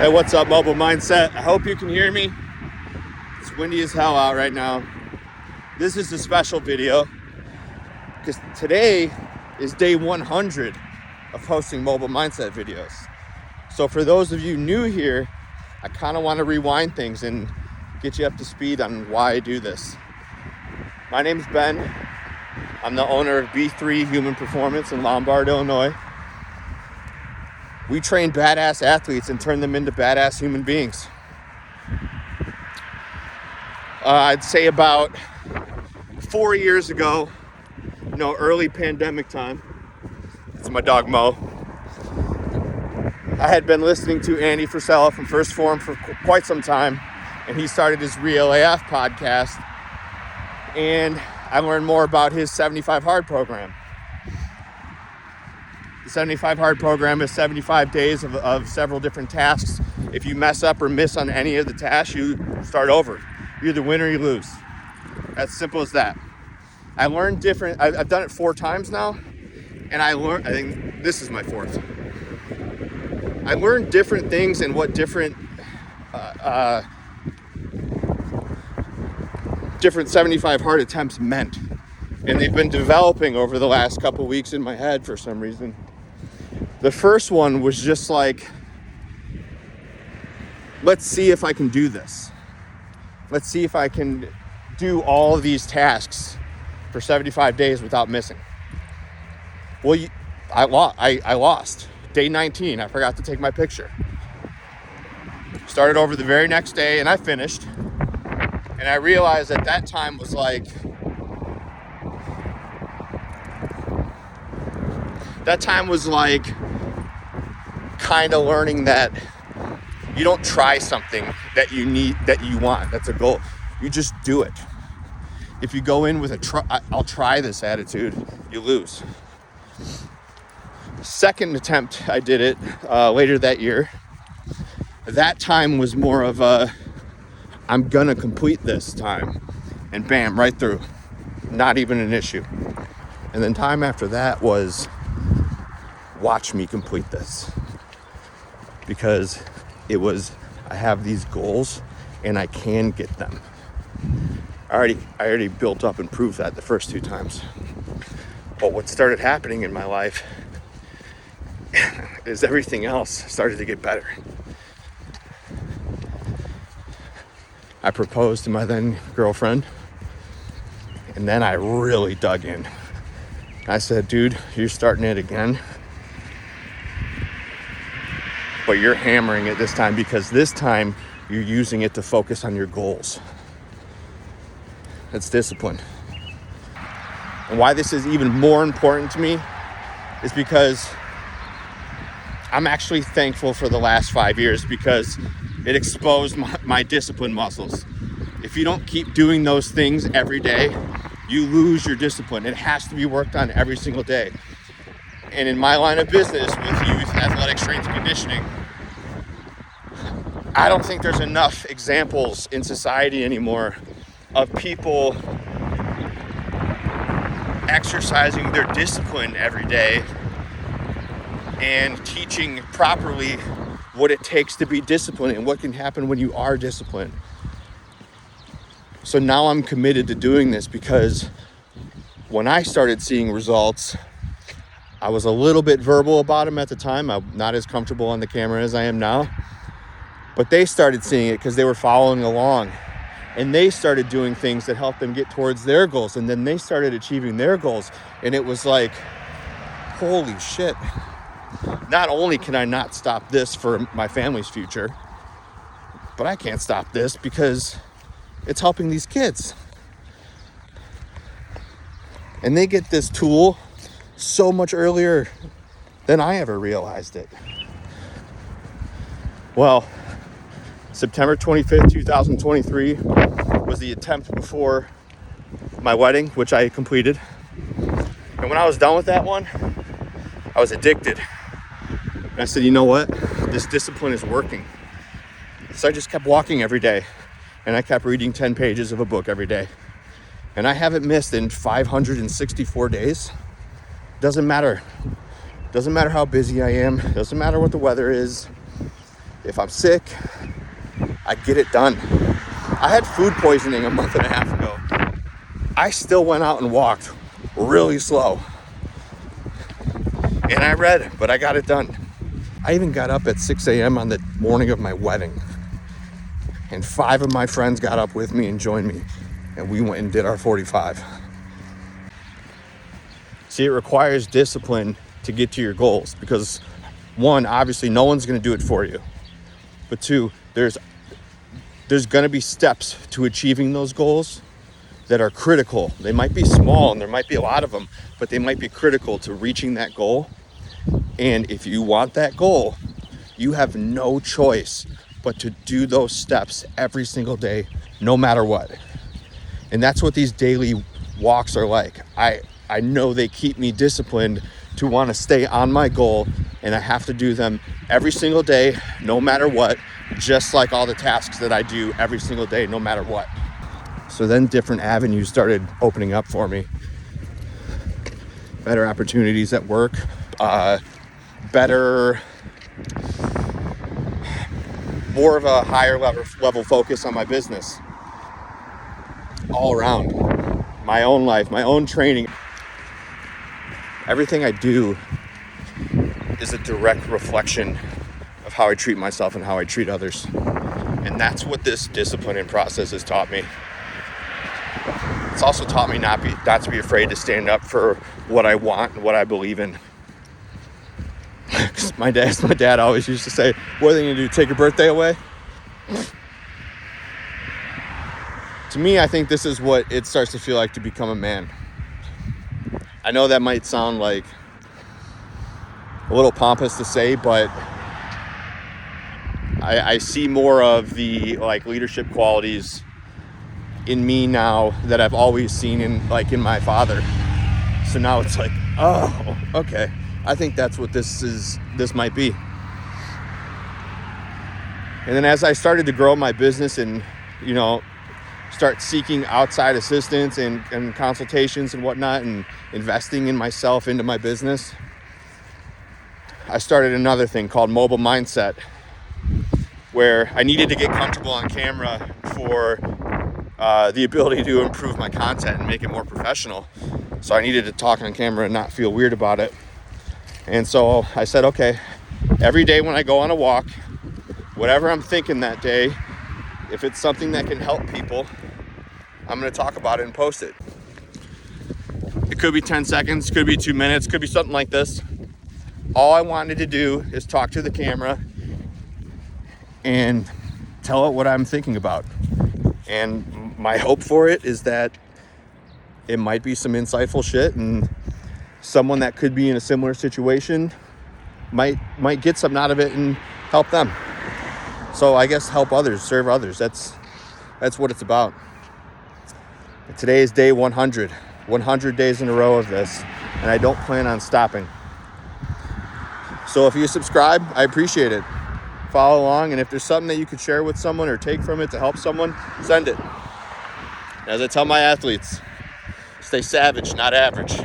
Hey, what's up, Mobile Mindset? I hope you can hear me. It's windy as hell out right now. This is a special video because today is day 100 of posting Mobile Mindset videos. So for those of you new here, I kind of want to rewind things and get you up to speed on why I do this. My name's Ben. I'm the owner of B3 Human Performance in Lombard, Illinois. We train badass athletes and turn them into badass human beings. I'd say about 4 years ago, early pandemic time. It's my dog Mo. I had been listening to Andy Frisella from First Form for quite some time, and he started his Real AF podcast, and I learned more about his 75 Hard program. The 75 Hard program is 75 days of several different tasks. If you mess up or miss on any of the tasks, you start over. You either win or you lose. As simple as that. I learned different. I've done it 4 times now, and I think this is my 4th. I learned different things and what different 75 hard attempts meant. And they've been developing over the last couple weeks in my head for some reason. The first one was just like, let's see if I can do this. Let's see if I can do all of these tasks for 75 days without missing. Well, I lost. Day 19, I forgot to take my picture. Started over the very next day and I finished. And I realized at that time was like, kind of learning that you don't try something that you want. That's a goal. You just do it. If you go in with I'll try this attitude, you lose. Second attempt, I did it later that year. That time was more of I'm gonna complete this time. And bam, right through. Not even an issue. And then time after that was, watch me complete this. Because I have these goals and I can get them. I already built up and proved that the first 2 times. But what started happening in my life is everything else started to get better. I proposed to my then girlfriend, and then I really dug in. I said, dude, you're starting it again. But you're hammering it this time because this time you're using it to focus on your goals. It's discipline. And why this is even more important to me is because I'm actually thankful for the last 5 years because it exposed my discipline muscles. If you don't keep doing those things every day, you lose your discipline. It has to be worked on every single day. And in my line of business with youth athletic strength and conditioning, I don't think there's enough examples in society anymore of people exercising their discipline every day and teaching properly what it takes to be disciplined and what can happen when you are disciplined. So now I'm committed to doing this because when I started seeing results, I was a little bit verbal about them at the time. I'm not as comfortable on the camera as I am now. But they started seeing it because they were following along. And they started doing things that helped them get towards their goals. And then they started achieving their goals. And it was like, holy shit. Not only can I not stop this for my family's future, but I can't stop this because it's helping these kids. And they get this tool so much earlier than I ever realized it. Well, September 25th, 2023 was the attempt before my wedding, which I completed. And when I was done with that one, I was addicted. And I said, you know what? This discipline is working. So I just kept walking every day. And I kept reading 10 pages of a book every day. And I haven't missed in 564 days. Doesn't matter. Doesn't matter how busy I am. Doesn't matter what the weather is. If I'm sick, I get it done. I had food poisoning a month and a half ago. I still went out and walked really slow. And I read, but I got it done. I even got up at 6 a.m. on the morning of my wedding. And 5 of my friends got up with me and joined me. And we went and did our 45. See, it requires discipline to get to your goals because 1, obviously no one's going to do it for you. But 2, there's going to be steps to achieving those goals that are critical. They might be small and there might be a lot of them, but they might be critical to reaching that goal. And if you want that goal, you have no choice but to do those steps every single day, no matter what. And that's what these daily walks are like. I know they keep me disciplined to want to stay on my goal, and I have to do them every single day, no matter what, just like all the tasks that I do every single day, no matter what. So then different avenues started opening up for me. Better opportunities at work, more of a higher level focus on my business. All around. My own life, my own training. Everything I do is a direct reflection of how I treat myself and how I treat others. And that's what this disciplining process has taught me. It's also taught me not to be afraid to stand up for what I want and what I believe in. my dad always used to say, what are they going to do, take your birthday away? To me, I think this is what it starts to feel like to become a man. I know that might sound like a little pompous to say, but I see more of the leadership qualities in me now that I've always seen in my father. So now it's like, oh, okay. I think that's what this might be. And then as I started to grow my business and, start seeking outside assistance and consultations and whatnot and investing in myself, into my business, I started another thing called Mobile Mindset, where I needed to get comfortable on camera for the ability to improve my content and make it more professional. So I needed to talk on camera and not feel weird about it. And so I said, okay, every day when I go on a walk, whatever I'm thinking that day, if it's something that can help people, I'm going to talk about it and post it. It could be 10 seconds, could be 2 minutes, could be something like this. All I wanted to do is talk to the camera and tell it what I'm thinking about. And my hope for it is that it might be some insightful shit, and someone that could be in a similar situation might get something out of it and help them. So I guess help others, serve others. That's what it's about. Today is day 100. 100 days in a row of this, and I don't plan on stopping. So if you subscribe, I appreciate it. Follow along, and if there's something that you could share with someone or take from it to help someone, send it. As I tell my athletes, stay savage, not average.